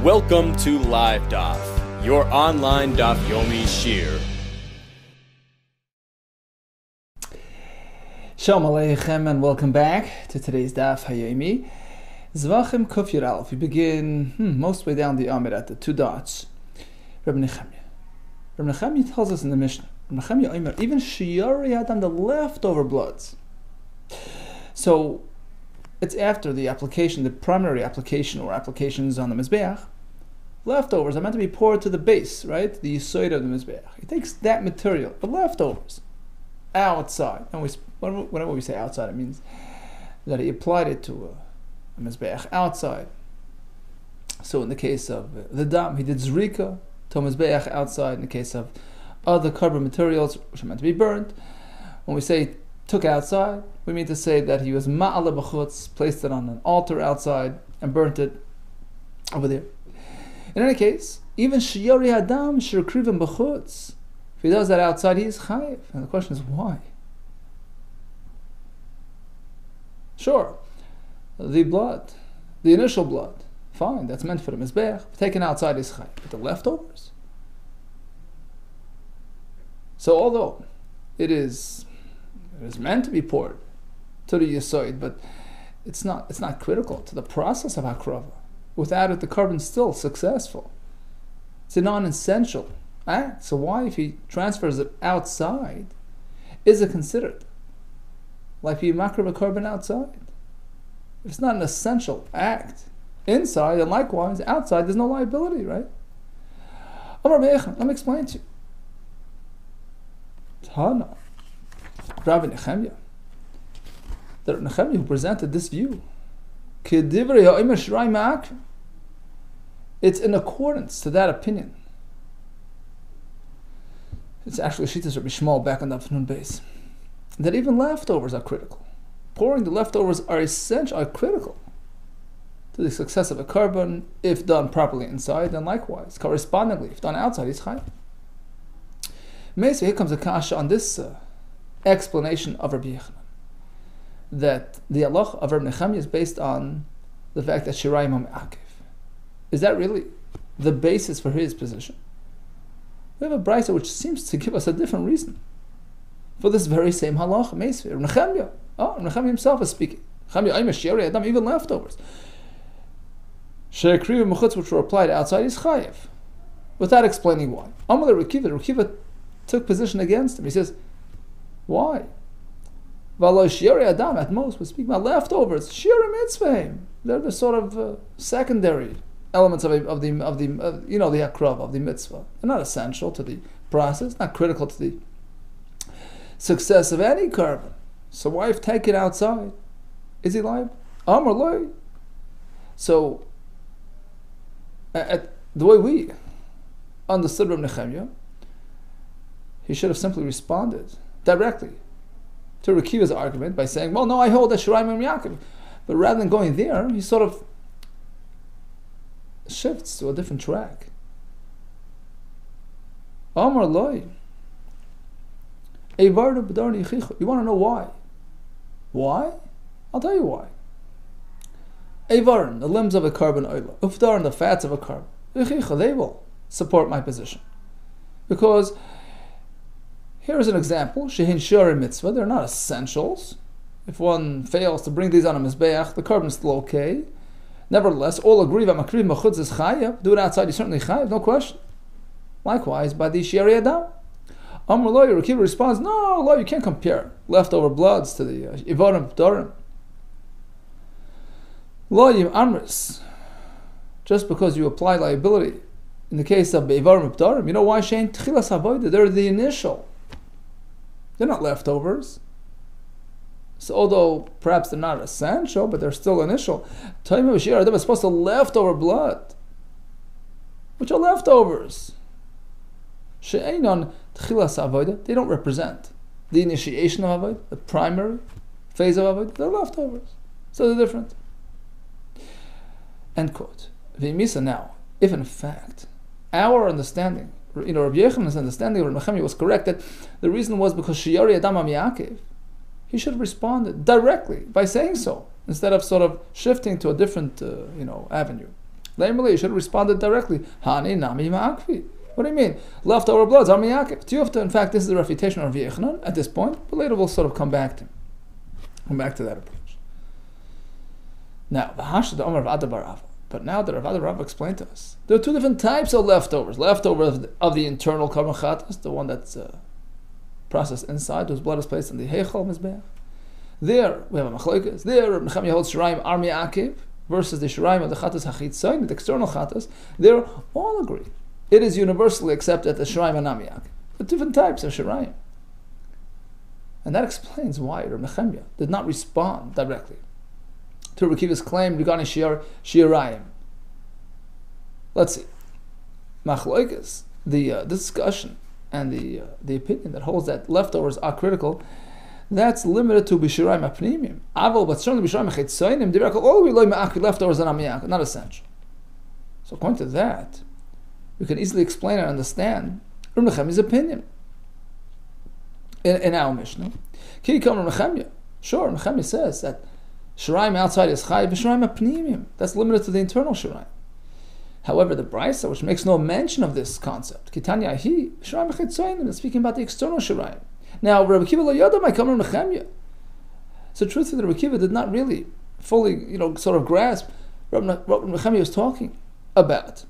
Welcome to LiveDaf, your online Daf Yomi Shir. Shalom Aleichem and welcome back to today's Daf Hayomi. Zevachim Kuf Yud Aleph. We begin most way down the Amid at the two dots. Rabbi Nechemya tells us in the Mishnah, even Shiyari had on the leftover bloods. So it's after the application, the primary application or applications on the Mizbeach. Leftovers are meant to be poured to the base, right? The Yisoid of the Mizbeach. He takes that material, the leftovers, outside. And whenever we say outside, it means that he applied it to a Mizbeach outside. So in the case of the Dam, he did Zrika to a Mizbeach outside. In the case of other carbon materials, which are meant to be burnt, when we say took outside, we mean to say that he was ma'ala b'chutz, placed it on an altar outside and burnt it over there. In any case, even shiyari adam shirkrivim b'chutz, if he does that outside, he is chayiv. And the question is why? Sure, the blood, the initial blood, fine, that's meant for the mizbeach. Taken outside is chayiv, but the leftovers. So although it is meant to be poured to the Yisoid, but it's not critical to the process of Hakrava. Without it, the carbon's still successful. It's a non-essential act. So why, if he transfers it outside, is it considered like he makriv a carbon outside? If it's not an essential act inside, and likewise outside, there's no liability, right? Let me explain to you. Tana. Rabbi Nechemya, the Nechemya who presented this view, it's in accordance to that opinion. It's actually Shittas Rabbi Shmuel back on the afternoon base, that even leftovers are critical. Pouring the leftovers are essential, are critical to the success of a carbon if done properly inside, and likewise, correspondingly, if done outside, it's chayv. Here comes a kasha on this explanation of Rabbi Yochanan, that the halach of Rabbi Nechemya is based on the fact that shirayim ha'me'akev. Is that really the basis for his position? We have a brisa which seems to give us a different reason for this very same halach. Rabbi Nechemya, Rabbi Nechemya himself is speaking. Even leftovers, which were applied outside, is chayiv, without explaining why. Rekiva took position against him. He says, why? Adam at most, we speak about leftovers. Shira mitzvah. They're the sort of secondary elements of the akrav of the mitzvah. They're not essential to the process, not critical to the success of any carbon. So why if take it outside? Is he liable? Amar loy. So the way we understood Rabbi Nechemya, he should have simply responded directly to Rekiva's argument by saying, well, no, I hold that Shirayim and Yaakov. But rather than going there, he sort of shifts to a different track. Amar loy. You want to know why? Why? I'll tell you why. Eivarim, the limbs of a carbon oil, Ufdarim, the fats of a carbon, they will support my position. Because here is an example. Shehin shari mitzvah. They're not essentials. If one fails to bring these on a mizbeach, the carbon is still okay. Nevertheless, all agree that makriv machutz is chayav. Do it outside, you certainly chayav, no question. Likewise, by the shari adam. Amar lo, Rekiva responds, no, lo, you can't compare leftover bloods to the ivarim p'torim. Lo yim amris. Just because you apply liability in the case of ivarim p'torim, you know why shein tchilas havodah? They're the initial. They're not leftovers. So although perhaps they're not essential, but they're still initial. They're supposed to leftover blood, which are leftovers. They don't represent the initiation of avodah, the primary phase of avodah. They're leftovers, so they're different. End quote. Now, if in fact our understanding, Rabbi Yochanan's understanding of Rabbi Nechemya was correct, that the reason was because Shiyari Adam HaMiyakev, he should have responded directly by saying so, instead of sort of shifting to a different avenue. You should have responded directly. Hani nami ma'akvi. What do you mean? Leftover bloods are miyakif. Tiyufta, in fact, this is the refutation of Rabbi Yochanan at this point, but later we'll sort of come back to that approach. Now, the Hashd the Omer of Adabar. But now that Rav Adabar explained to us, there are two different types of leftovers. Leftovers of the internal korban chatas, the one that's processed inside, whose blood is placed in the heichal mizbeach. There we have a machlokes. There Reb Nechemya holds shiraim are miyakif versus the shiraim of the chatas hachitzayin, the external chatas. There all agree. It is universally accepted that the shiraim are not miyakif. There are different types of shiraim. And that explains why Reb Nechemya did not respond directly to Reb Akiva's claim regarding shirayim. Let's see. Machlokes, the discussion and the opinion that holds that leftovers are critical, that's limited to b'shirayim apnimim. Aval, but certainly b'shirayim chitzonim, directly all the way ma'akid leftovers and amiyak, not essential. So according to that, we can easily explain and understand Reb Nechemya's opinion in our Mishnah. Ki kam Reb Nechemya. Sure, Reb Nechemya says that shirayim outside is chayiv, b'shirayim apnimim. That's limited to the internal shirayim. However, the Brisa, which makes no mention of this concept, Kitanya hi shirayim chitzonim, is speaking about the external shirayim. Now, Rabbi Akiva lo yada my kamar Nechemya. So, truthfully, Rabbi Akiva did not really fully, sort of grasp what Nechemya was talking about.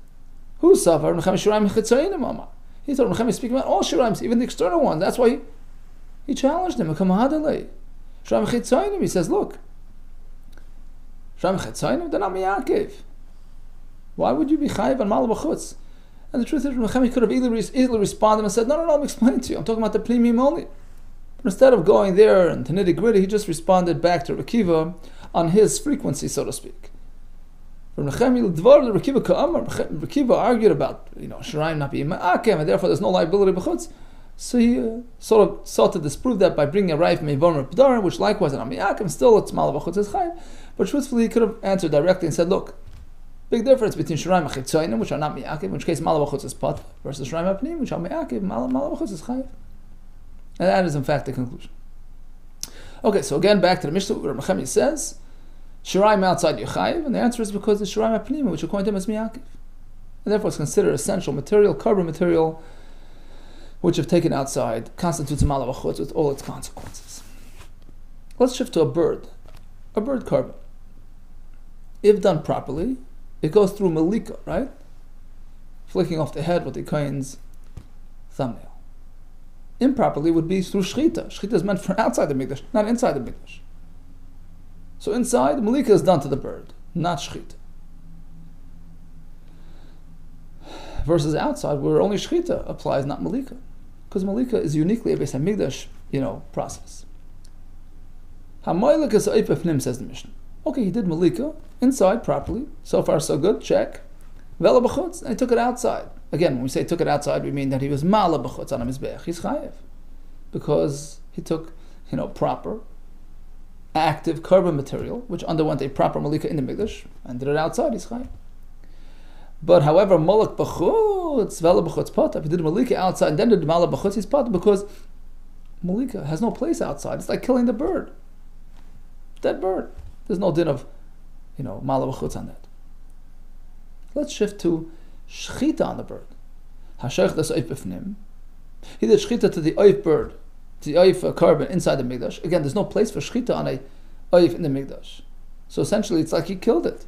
Who suffered Nechemya shirayim chitzonim amar? He thought Nechemya was speaking about all shirayim, even the external ones. That's why he challenged him. Shirayim chitzonim. He says, look, shirayim chitzonim, they're not miyakev. Why would you be chayiv on malach b'chutz? And the truth is, Nechemya could have easily responded and said, no, I'm explaining to you. I'm talking about the pnimim only. But instead of going there and to nitty gritty, he just responded back to Rabbi Akiva on his frequency, so to speak. From Nechemya, Rabbi Akiva argued about, shirayim not being ma'akem, and therefore there's no liability b'chutz. So he sort of sought to disprove that by bringing a raya from Yevon P'darim, which likewise is not ma'akem, still it's malach b'chutz is chayiv. But truthfully, he could have answered directly and said, look, big difference between shirayim and chitzonim, which are not mi'akiv, in which case malach b'chutz is pot, versus shirayim apnim, which are mi'akiv, malach b'chutz is chayiv. And that is in fact the conclusion. Okay, so again back to the Mishnah where Nechemya says, shirayim outside chayiv, and the answer is because it's shirayim apnim, which according to him is mi'akiv. And therefore it's considered essential material, carbon material, which if taken outside constitutes a malach b'chutz with all its consequences. Let's shift to a bird carbon. If done properly, it goes through malika, right? Flicking off the head with the kohen's thumbnail. Improperly would be through shchita. Shchita is meant for outside the mikdash, not inside the mikdash. So inside, malika is done to the bird, not shchita. Versus outside, where only shchita applies, not malika. Because malika is uniquely a Beis HaMikdash, process. Hamoilek is oipefnim, says the Mishnah. Okay, he did malika inside properly. So far, so good. Check. Vela b'chutz, and he took it outside. Again, when we say took it outside, we mean that he was mala b'chutz on a mizbeach. He's chayev because he took, proper, active carbon material, which underwent a proper malika in the mikdash, and did it outside. He's chayev. But however, malak b'chutz, vela b'chutz pata. If he did malika outside and then did mala b'chutz, he's pata because malika has no place outside. It's like killing the bird, dead bird. There's no din of, mala b'chutz on that. Let's shift to shchita on the bird. Hashaych das oif b'fnim. He did shchita to the oif bird, to the oif carbon inside the mikdash. Again, there's no place for shchita on a oif in the mikdash. So essentially, it's like he killed it.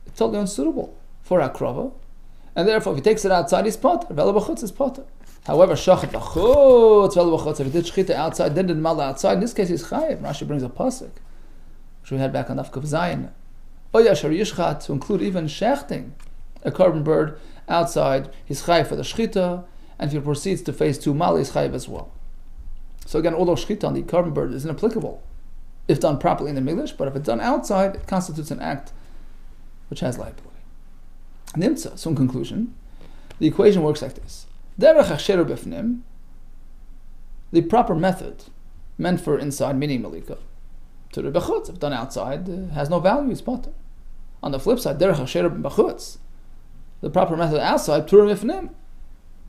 It's totally unsuitable for akrava, and therefore, if he takes it outside, he's potter. Vela b'chutz is potter. However, shachat b'chutz, vela b'chutz, if he did shchita outside, then did mala outside, in this case, he's chayiv. Rashi brings a pasuk, which we had back on Daf Kuf Zayin. Oya shar yishchat, to include even shechting a carbon bird outside, he's chayiv for the shchita, and if he proceeds to phase 2 mala, he's chayiv as well. So again, although shchita on the carbon bird is inapplicable if done properly in the mikdash, but if it's done outside, it constitutes an act which has liability. Nimtza, so in conclusion, the equation works like this. Derech hachsheru b'fnim, the proper method meant for inside, meaning malika, to the b'chutz, if done outside, has no value, it's potter. On the flip side, derech hachsheru b'chutz, the proper method outside, turim b'fnim.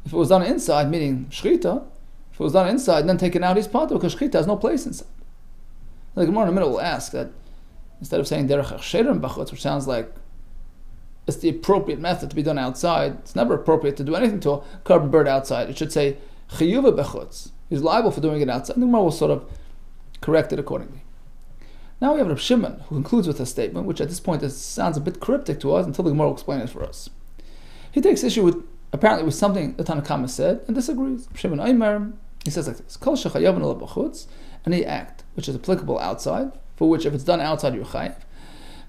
If it was done inside, meaning shchita, if it was done inside and then taken out, he's potter, because shchita has no place inside. The Gemara in the middle will ask that instead of saying derech hachsheru b'chutz, which sounds like it's the appropriate method to be done outside. It's never appropriate to do anything to a carbon bird outside. It should say chiyuva bechutz. He's liable for doing it outside. And the Gemara will sort of correct it accordingly. Now we have Reb Shimon, who concludes with a statement, which at this point sounds a bit cryptic to us until the Gemara will explain it for us. He takes issue with something the Tanakama said and disagrees. Reb Shimon Aimer, he says like this: Kol shechayav ala b'chutz, any act which is applicable outside, for which if it's done outside you're chayav.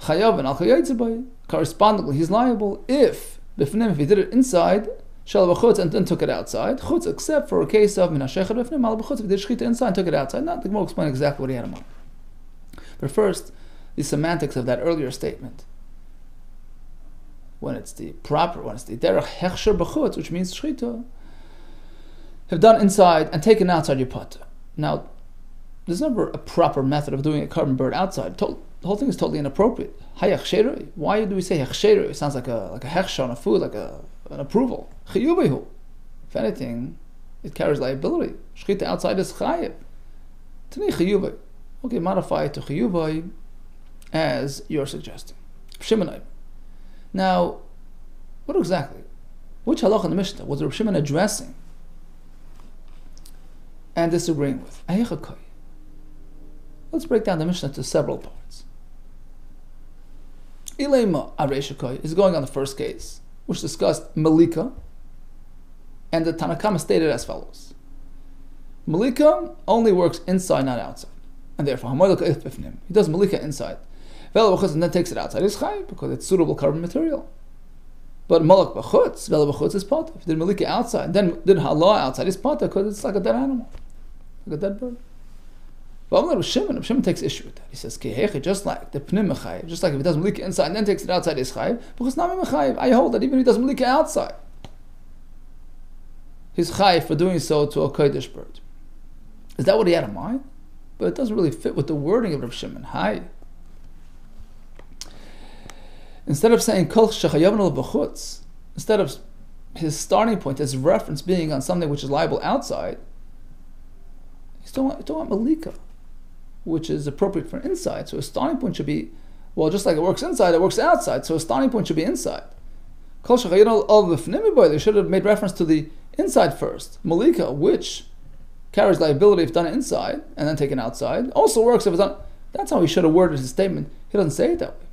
Chayav and al chayav. Correspondingly, he's liable if b'fnim, if he did it inside, shal b'chutz, and then took it outside. Chutz, except for a case of minashechet b'fnim al b'chutz, if he did shchita inside and took it outside. Now the Gemara will explain exactly what he had in mind. But first, the semantics of that earlier statement. When it's the derech hechsher b'chutz, which means shchita, have done inside and taken outside your potter. Now, there's never a proper method of doing a carbon bird outside. The whole thing is totally inappropriate. Hayachsheroi. Why do we say hechsheroi? It sounds like a hechsher on a food, like an approval. Chiyubehu. If anything, it carries liability. Shchita outside is chayiv. Tani chiyubei. Okay, modify it to chiyubei as you're suggesting. Shimonai. Now, what exactly? Which halach in the Mishnah was Reb Shimon addressing and disagreeing with? Let's break down the Mishnah to several parts. Ilema Areshakoy is going on the first case, which discussed Malika, and the Tanakama stated as follows: Malika only works inside, not outside, and therefore he does Malika inside, and then takes it outside. It's chayiv because it's suitable carbon material. But Malak b'chutz, Vela b'chutz is potter. If you did Malika outside, then did Halah outside, it's potter because it's like a dead animal, like a dead bird. But Reb Shimon takes issue with that. He says, just like the pnim mechayiv, just like if he does Malika inside and then takes it outside, is chayiv. Because nami mechayiv, I hold that even if he does Malika outside, he's chayiv for doing so to a kodesh bird. Is that what he had in mind? But it doesn't really fit with the wording of Reb Shimon. Hi. Instead of saying kol shechayav ala b'chutz, instead of his starting point, his reference being on something which is liable outside, he's talking about Malika, which is appropriate for inside. So his starting point should be, well, just like it works inside, it works outside. So his starting point should be inside. Kol shechayav ala b'fnim, they should have made reference to the inside first. Malika, which carries liability if done inside and then taken outside, also works if it's done. That's how he should have worded his statement. He doesn't say it that way.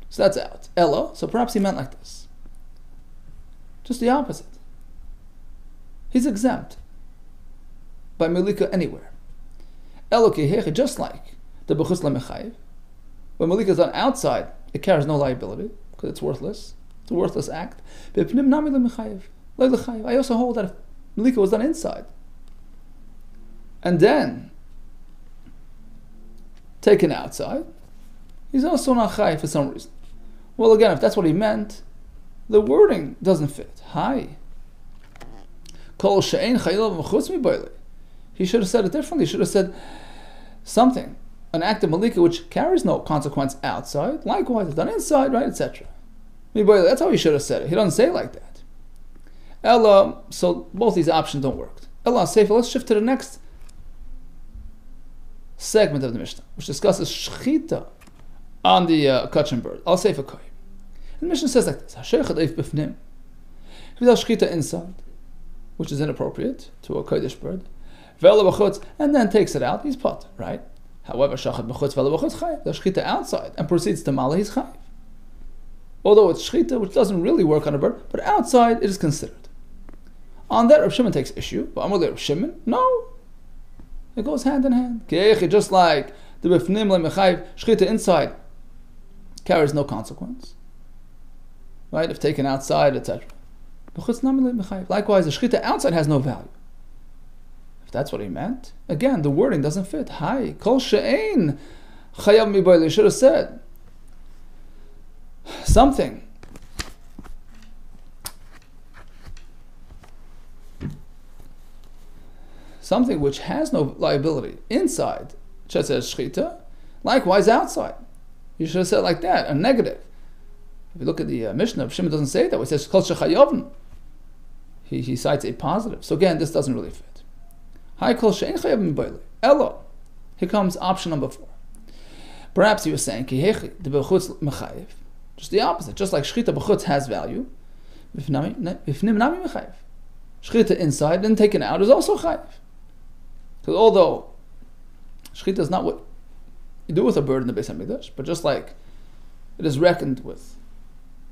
So that's out. Ella, so perhaps he meant like this. Just the opposite. He's exempt by Malika anywhere. Ella kiheche, just like the b'chutz lemechayiv. When Malika is done outside, it carries no liability because it's worthless. It's a worthless act. B'pnim nami lemechayiv. I also hold that if Malika was done inside and then taken outside, he's also not chayiv for some reason. Well, again, if that's what he meant, the wording doesn't fit. Hi. Kol she'ein chayav v'chutz miboyle. He should have said it differently. He should have said something, an act of Malika which carries no consequence outside, likewise it's done inside, right, etc. Miboyle, that's how he should have said it. He doesn't say it like that. Ella, so both these options don't work. Ella Seifa, let's shift to the next segment of the Mishnah, which discusses shchita on the kachin bird. I'll say for koy. And the Mishnah says like this: if he does shchita inside, which is inappropriate to a kodesh bird, and then takes it out, he's pot, right? However, shachat b'chutz vela b'chutz chayiv. Does shchita outside and proceeds to mala, he's chayiv. Although it's shchita, which doesn't really work on a bird, but outside it is considered. On that, Reb Shimon takes issue. But Amar Reb Shimon, no, it goes hand in hand. Just like the b'fnim lemechayiv, shchita inside carries no consequence, right? If taken outside, etc. Likewise, the shchita outside has no value. If that's what he meant, again, the wording doesn't fit. Hi, kol she'ein chayav miboyle. He should have said something which has no liability inside, such as shchita. Likewise, outside. You should have said it like that, a negative. If you look at the Mishnah, Shimon doesn't say it that way. It says kol shechayavn. He cites a positive. So again, this doesn't really fit. Hi kol she'ein chayav miboyle. Elo. Here comes option number 4. Perhaps he was saying ki hechi the b'chutz mechayiv. Just the opposite. Just like shchita b'chutz has value, b'fnim nami mechayev. Shchita inside and taken out is also chayev. Because although shchita is not what you do with a bird in the Beis Hamikdash, but just like it is reckoned with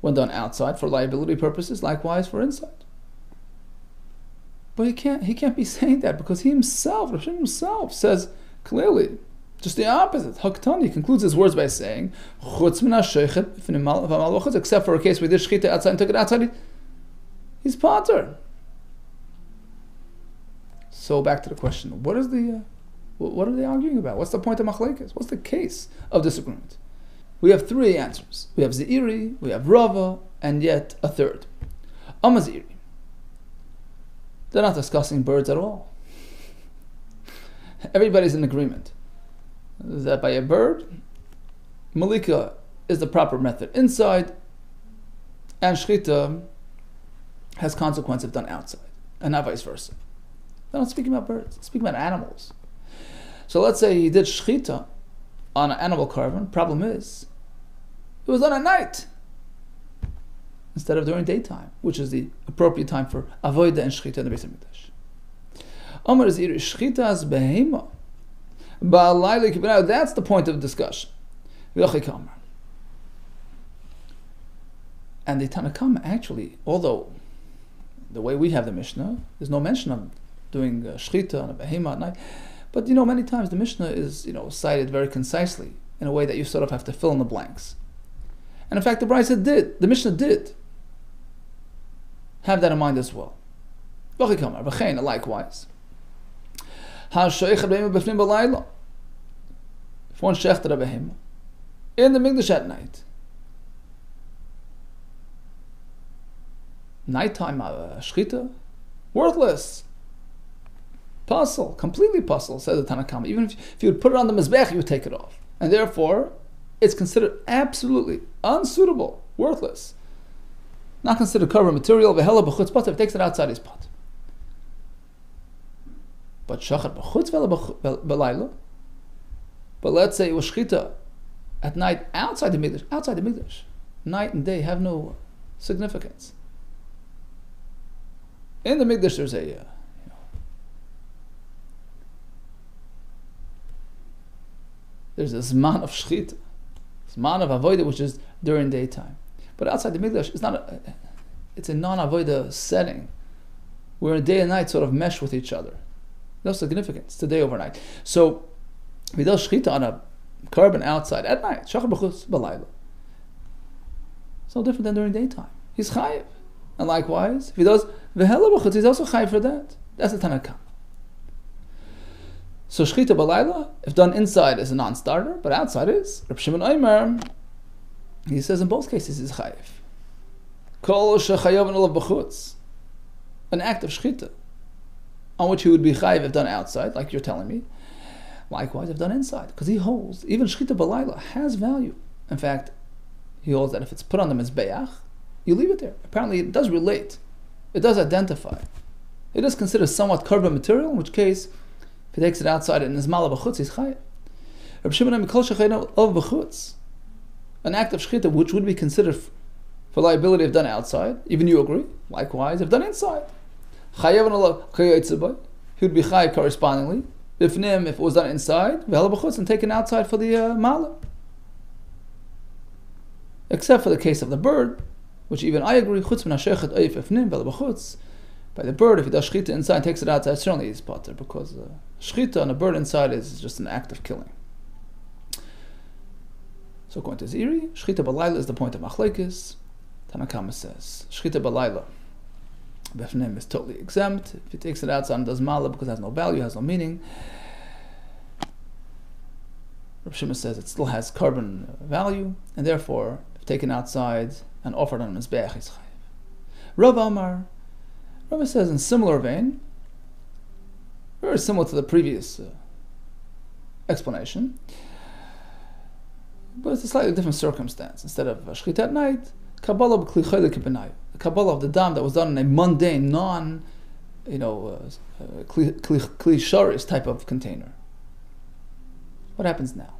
when done outside for liability purposes, likewise for inside. But he can't be saying that because he himself, Rav Shimon himself, says clearly just the opposite. Haktani concludes his words by saying, "Chutz min ha-sheichet," except for a case where he did shchita outside and took it outside, he's pater. So back to the question: what are they arguing about? What's the point of machlekes? What's the case of disagreement? We have three answers. We have Zeiri, we have Rava, and yet a third. Amaziri. They're not discussing birds at all. Everybody's in agreement that by a bird, malika is the proper method inside, and shchita has consequence if done outside, and not vice versa. They're not speaking about birds, they're speaking about animals. So let's say he did shchita on an animal carbon. Problem is, it was done at night instead of during daytime, which is the appropriate time for avodah and shchita in the Beis Hamikdash. Amar Ziri shchitas behema ba'alayla kibnai. That's the point of discussion. And the Tanakama actually, although the way we have the Mishnah, there's no mention of doing shchita on a behema at night, but many times the Mishnah is cited very concisely in a way that you sort of have to fill in the blanks. And in fact, the Mishnah did have that in mind as well. Likewise, if one shechted a behema in the Mikdash at night, nighttime shchita, worthless, puzzle, completely puzzle, says the Tanakama. Even if you would put it on the mizbech, you would take it off, and therefore it's considered absolutely unsuitable, worthless, not considered cover material. V'hela b'chutz pot, if it takes it outside his pot. But shachar b'chutz v'hela b'layla. But let's say it was shchita at night outside the mikdash. Night and day have no significance. In the mikdash, there's a there's a zman of shchita, zman of avodah, which is during daytime. But outside the mikdash, it's a non-avodah setting, where day and night sort of mesh with each other. No significance to day overnight. So, if he does shchita on a carbon outside at night, shachar b'chutz b'layla, it's no different than during daytime. He's chayiv. And likewise, if he does v'hela b'chutz, he's also chayiv for that. That's the Tanakam. So shchita b'layla, if done inside, is a non-starter, but outside is. Reb Shimon Omer, he says in both cases is chayiv. Kol shechayav olav b'chutz, an act of shchita, on which he would be chayiv if done outside, like you're telling me. Likewise, if done inside, because he holds even shchita b'layla has value. In fact, he holds that if it's put on the mizbeach, you leave it there. Apparently, it does relate. It does identify. It is considered somewhat carbon material, in which case, if he takes it outside and is mala b'chutz, he's chayiv. Reb Shimon Kol shechayav olav b'chutz, an act of shchita which would be considered for liability if done outside, even you agree. Likewise, if done inside, chayav olav chayav, he would be chayiv correspondingly. If it was done inside, v'hela b'chutz, and taken outside for the mala. Except for the case of the bird, which even I agree, chutz min ha-shechet oif ifnim v'hela b'chutz. By the bird, if he does shchita inside and takes it outside, certainly he's potter, because shchita on a bird inside is just an act of killing. So according to Ziri, shchita b'layla is the point of machlekes. Tanakama says, shchita b'layla, b'fnim is totally exempt. If he takes it outside and does mala because it has no value, has no meaning. Reb Shimon says it still has carbon value, and therefore, if taken outside and offered on mizbeach, it's chayiv. Rav Amar, Rav says in similar vein, very similar to the previous explanation, but it's a slightly different circumstance. Instead of shchita at night, kabbalah b'kli chaylik b'nai, the kabbalah of the dam that was done in a mundane, kli sharis type of container. What happens now?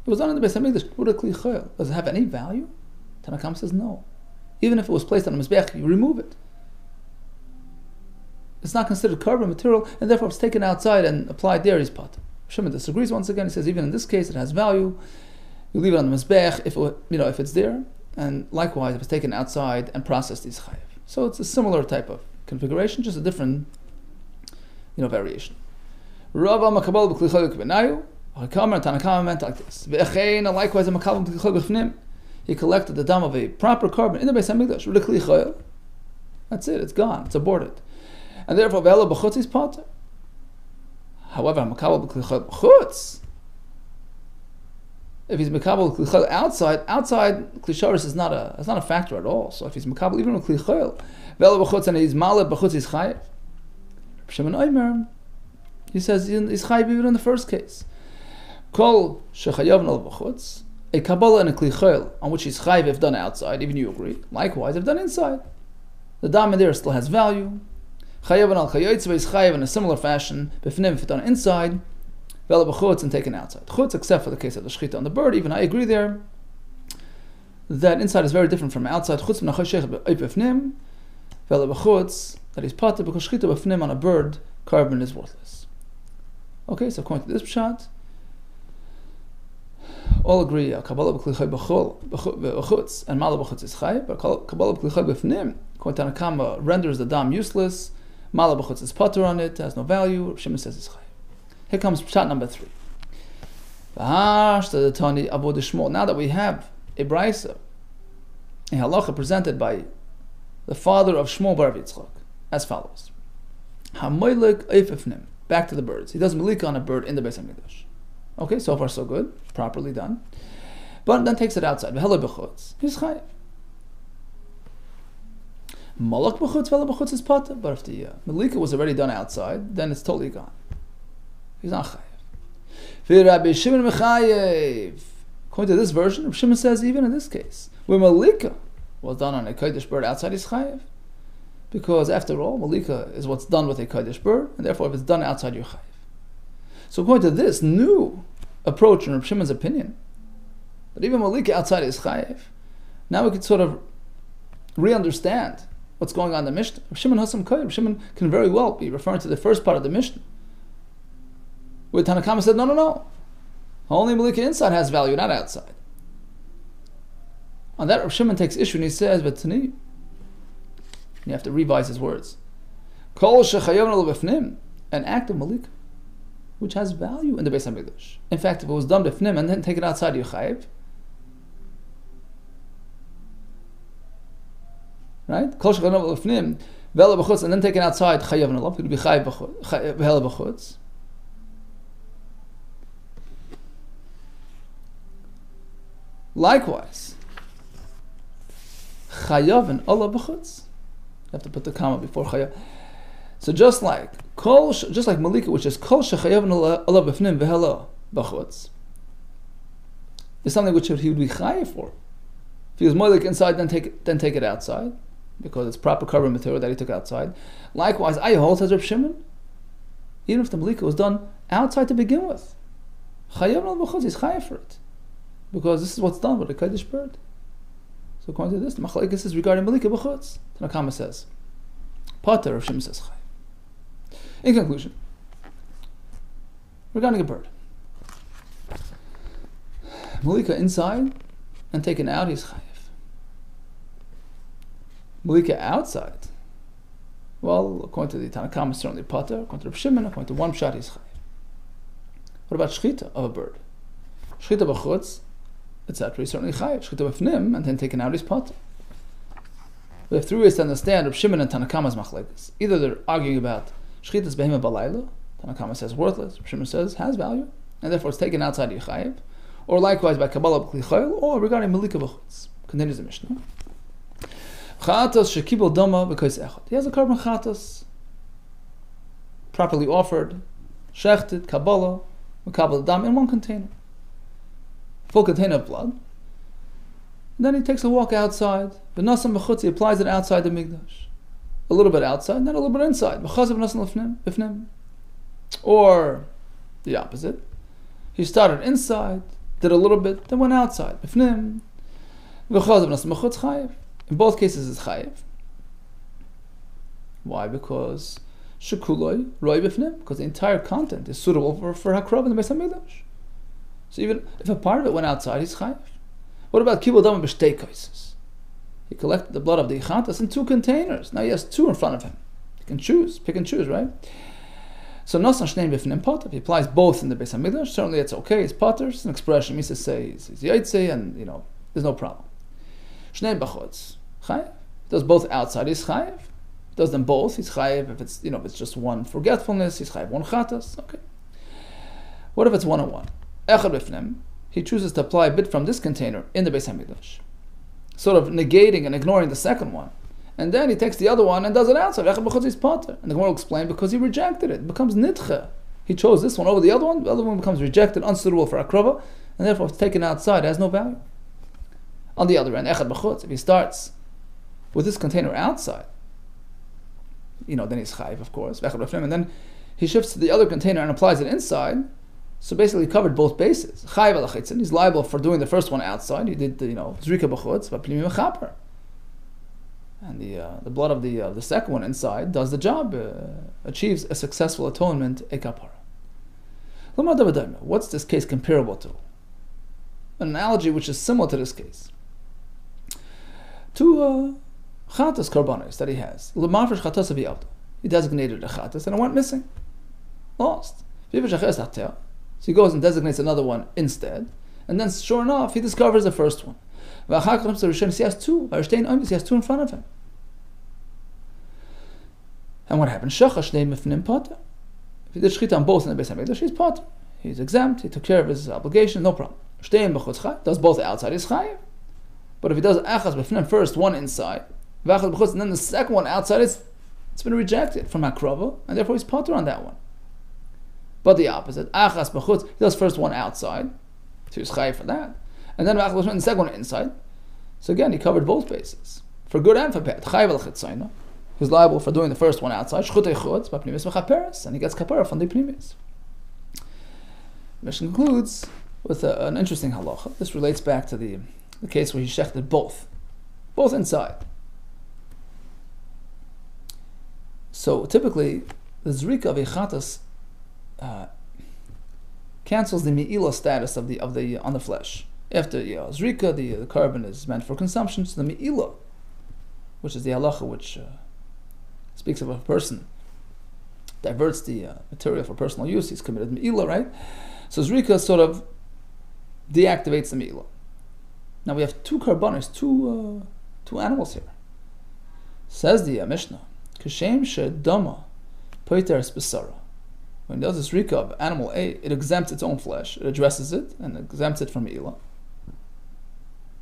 It was done in the Beis Hamikdash with a kli chayil. Does it have any value? Tanakam says no. Even if it was placed on a mizbeach, you remove it. It's not considered carbon material, and therefore it's taken outside and applied there, he's potter. Shimon disagrees once again. He says even in this case it has value. You leave it on the mizbeach if it's there, and likewise if it's taken outside and processed, is chayiv. So it's a similar type of configuration, just a different variation. Rava makabel b'kli chayil k'benayu. Tanakama meant like this. Likewise a makabel b'kli chayil b'fnim. He collected the dam of a proper carbon in the Beis Hamikdash with a kli chayil. That's it. It's gone. It's aborted. And therefore, ve'ela b'chutz is potter. However, makabel b'kli chayil b'chutz. If he's makabel b'kli chayil outside kli sharis is not a factor at all. So if he's makabel even with kli chayil, ve'ela b'chutz and he's malet b'chutz is chayiv. Shimon Omer, he says he's chayiv even in the first case. Kol shechayav al b'chutz. A kabbalah and a kli chayil on which he's chayiv if done outside, even you agree. Likewise, if done inside, the dam in there still has value. Chayav al chayotz is chayiv in a similar fashion. B'fnim if done inside, vela b'chutz and taken outside. Chutz, except for the case of the shechita on the bird. Even I agree there that inside is very different from outside. Chutz min ha'choshech b'fnim, vela b'chutz that he's potter because shechita b'fnim on a bird carbon is worthless. Okay, so according to this pshat, all agree kabbalah b'kli chayil b'chutz and mala b'chutz is chayiv, but kabbalah b'kli chayil b'fnim, according to Tanakama, renders the dam useless. Mala b'chutz is potter on it, has no value. Shimon says it's chayiv. Here comes pshat number 3. Now that we have a brisa, a halacha presented by the father of Shmuel bar Yitzchak, as follows: Hamoylek eifefnim. Back to the birds. He does malika on a bird in the Beis Hamikdash. Okay, so far so good, properly done. But then takes it outside. V'hela b'chutz, he's chayiv. Malak b'chutz, v'hela b'chutz is potter. But if the malika was already done outside, then it's totally gone. He's not chayiv. V'Rabbi Shimon mechayiv. According to this version, Rabbi Shimon says even in this case, where malika was done on a kodesh bird outside, he's chayiv. Because after all, malika is what's done with a kodesh bird, and therefore if it's done outside, you're chayiv. So according to this new approach in Rabbi Shimon's opinion, that even malika outside is chayiv, now we can sort of re-understand what's going on in the Mishnah. Rabbi Shimon has some kodesh. Rabbi Shimon can very well be referring to the first part of the Mishnah, where Tanakama said, no. Only malika inside has value, not outside. On that, Rabbi Shimon takes issue and he says, but Tani, you have to revise his words. Kol shechayav al b'fnim, an act of malika, which has value in the Beis Hamikdash. In fact, if it was done b'fnim and then taken outside, you chayiv. Right? Kol shechayav al b'fnim, v'hela b'chutz, and then taken outside, chayav al b'fnim, it would be chayiv v'hela b'chutz. Likewise, chayav and Allah b'chutz. You have to put the comma before chayav. So just like malika, which is kol shechayav and Allah b'fnim v'hela b'chutz, is something which he would be chayav for. If he was moilik inside, then take it outside, because it's proper carbon material that he took outside. Likewise, I hold as Reb Shimon, even if the malika was done outside to begin with, chayav and Allah b'chutz is chayav for it, because this is what's done with a kodesh bird. So according to this, the machlekes is regarding malika b'chutz. Tanakama says, potter, Rav Shimon says chayiv. In conclusion, regarding a bird, malika inside and taken out is chayiv. Malika outside, well, according to the Tanakama, certainly potter. According to Rav Shimon, according to one pshat, is chayiv. What about shechita of a bird? Shechita b'chutz, etc. He's certainly chayiv. Shechita b'fnim, and then taken out is potter. We have 3 ways to understand Rav Shimon and Tanakama's machlekes. Either they're arguing about shechita's behemah balayla. Tanakama says worthless. Rav Shimon says has value, and therefore it's taken outside chayiv. Or likewise by kabbalah b'kli chayil, or regarding malika b'chutz. Continues the Mishnah. Chatas shekibel dama b'kos echad. He has a carbon chatas, properly offered, shechted, kabbalah, makabel dam in one container, full container of blood. And then he takes a walk outside. V'nasam b'chutz, he applies it outside the mikdash. A little bit outside, then a little bit inside. V'chazav v'nasam b'fnim. Or the opposite. He started inside, did a little bit, then went outside. B'fnim. In both cases it's chayiv. Why? Because shekuloi roi b'fnim, because the entire content is suitable for hakrav in the Beis Hamikdash. So even if a part of it went outside, he's chayiv. What about kibul dam b'shtei kaises? He collected the blood of the chatas in 2 containers. Now he has 2 in front of him. He can choose, pick and choose, right? So nosan shnei b'fnim potter. If he applies both in the Beis Hamikdash, certainly it's okay. It's potter. It's an expression. He means to say he's yaitze, and there's no problem. Shnei b'chutz chayiv. He does both outside. He's chayiv. He does them both. He's chayiv. If it's if it's just one forgetfulness, he's chayiv 1 chatas. Okay. What if it's 1 on 1? Echad b'fnim. He chooses to apply a bit from this container in the Beis Hamikdash, sort of negating and ignoring the second one. And then he takes the other one and does it outside. And the Gemara will explain because he rejected it. It becomes nidcha. He chose this one over the other one. The other one becomes rejected, unsuitable for akrava, and therefore it's taken outside. It has no value. On the other end, echad b'chutz, if he starts with this container outside, then he's chayiv, of course. And then he shifts to the other container and applies it inside. So basically, he covered both bases. Chayiv al chitzin. He's liable for doing the first one outside. He did zrika b'chutz, but plimi mechaper. And the blood of the second one inside does the job, achieves a successful atonement, a kapara. What's this case comparable to? An analogy which is similar to this case. 2 chatas karbanos that he has. He designated a chatas and it went missing, lost. So he goes and designates another one instead, and then sure enough he discovers the first one. He has 2. He has 2 in front of him. And what happened? If he did shchita on both in the Beis Hamikdash, he's potter. He's exempt. He took care of his obligation. No problem. Does both outside, he's chayiv. But if he does achas b'fnim first, one inside, and then the second one outside, it's been rejected from hakrava, and therefore he's potter on that one. But the opposite, achas b'chutz, he does first one outside, so he's chayiv for that. And then the second one inside. So again, he covered both bases. For good and for bad. Chayiv al chitzayna. He's liable for doing the first one outside. Shchutei chutz, b'pnimis v'chaperes. And he gets kapara from the pnimis. Mishnah concludes with an interesting halacha. This relates back to the case where he shechted both inside. So typically, the zrika of a chatas cancels the me'ilah status on the flesh. After zrika, the carbon is meant for consumption, so the me'ilah, which is the halacha which speaks of a person diverts the material for personal use, he's committed me'ilah, right? So zrika sort of deactivates the me'ilah. Now we have 2 karbanos, two animals here. Says the Mishnah, Kashem she'dama poiter spesara. When it does this zrika of animal A, it exempts its own flesh, it addresses it, and exempts it from me'ilah.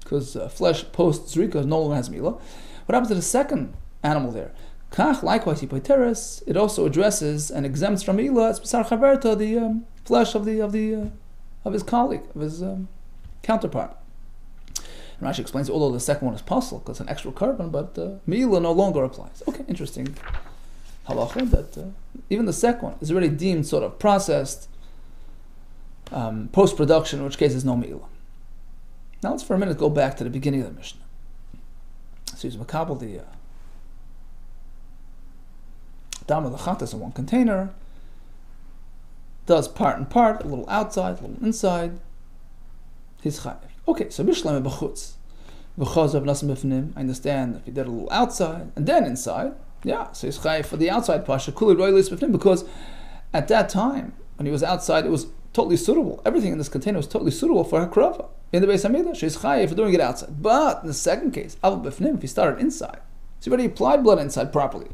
Because flesh post zrika no longer has me'ilah. What happens to the second animal there? Kach, likewise, it also addresses and exempts from me'ilah spesar chaverta, the flesh of his colleague, of his counterpart. And Rashi explains, although the second one is possible because it's an extra carbon, but me'ilah no longer applies. Okay, interesting halacha that even the second one is already deemed sort of processed post-production, in which case there's no me'ilah. Now let's for a minute go back to the beginning of the Mishnah. So he's makabel the dam of the chatas in one container, does part and part, a little outside, a little inside. He's chayiv. Okay, so bishlam b'chutz, v'chazav nasim b'fnim. I understand if he did a little outside and then inside, yeah, so he's chayiv for the outside pasha kuli roilis b'fnim, because at that time when he was outside, it was totally suitable. Everything in this container was totally suitable for hakrava in the Beis Hamikdash. He's chayiv for doing it outside. But in the second case, av b'fnim, if he started inside, so he already applied blood inside properly.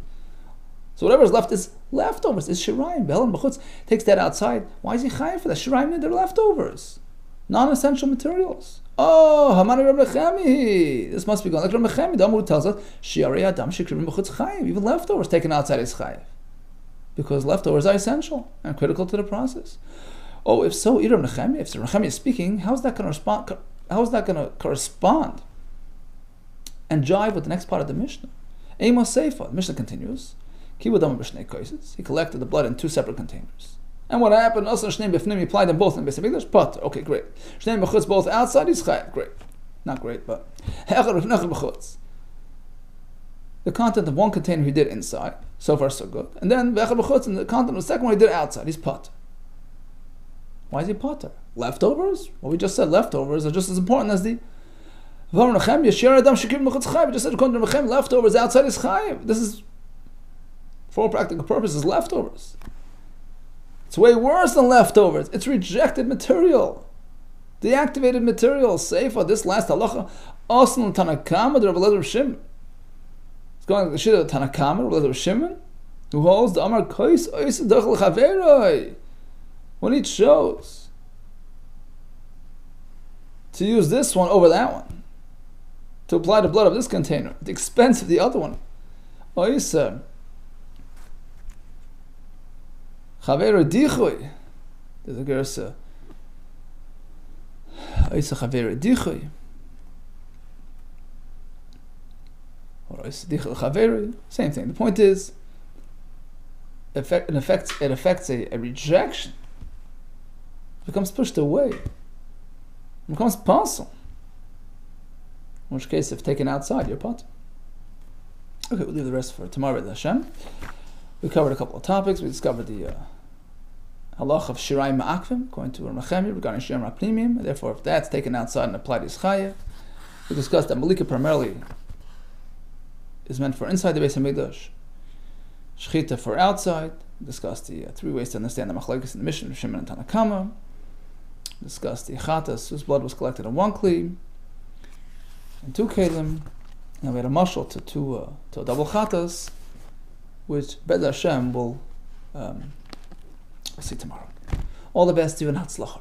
So whatever's left is leftovers. Is shirayim be'elam b'chutz, takes that outside. Why is he chayiv for that? Shirayim, they're leftovers, non-essential materials. Oh, Hamani Reb Nechemi. This must be going like Reb Nechemi. The Talmud tells us, Shiarei Adam Shikrivim B'chutz Chayiv. Even leftovers taken outside is Chayiv, because leftovers are essential and critical to the process. Oh, if so, Reb Nechemi, if Reb Nechemi is speaking, how's that going to respond? How is that going to correspond and jive with the next part of the Mishnah? Amos Seifa. The Mishnah continues. He collected the blood in 2 separate containers. And what happened? Also, he applied them both in Beis Hamikdash. Potter. Okay, great. Both outside, he's chayav. Great. not great, but the content of one container he did inside, so far so good. And then and the content of the second one he did outside. He's potter. Why is he potter? Leftovers? Well, we just said leftovers are just as important as the we just said leftovers outside is chayiv. This is, for all practical purposes, leftovers. It's way worse than leftovers. It's rejected material, deactivated material. Seifa, this last halacha, Osnan Tanakama, the Rebbe Shimon. It's going like the shit of Tanakama, Rebbe Shimon, who holds the Amar Kois Ois Dachel Chaveroi. When he chose to use this one over that one, to apply the blood of this container at the expense of the other one, Ois Chaveroi Dichui. There's a gersa. Ois Chaveroi Dichui. Or Ois Dichui Chaveroi. Same thing. The point is, it affects a rejection. It becomes pushed away. It becomes pasul. In which case, if taken outside, you're pot. Okay, we'll leave the rest for tomorrow with Hashem. We covered a couple of topics. We discovered the halach of shirai ma'akvim, according to Ramachemi, regarding shirai ma'pnimim. Therefore, if that's taken outside and applied is chayev. We discussed that malika primarily is meant for inside the Beis Hamikdash, shechita for outside. We discussed the three ways to understand the machlokes in the Mishnah of Shimon and Tanakama. Discussed the chatas whose blood was collected in one kli and two kelim. Now we had a mashal to a double chatas, which B'ez Hashem will see tomorrow. All the best to you and hatzlacha.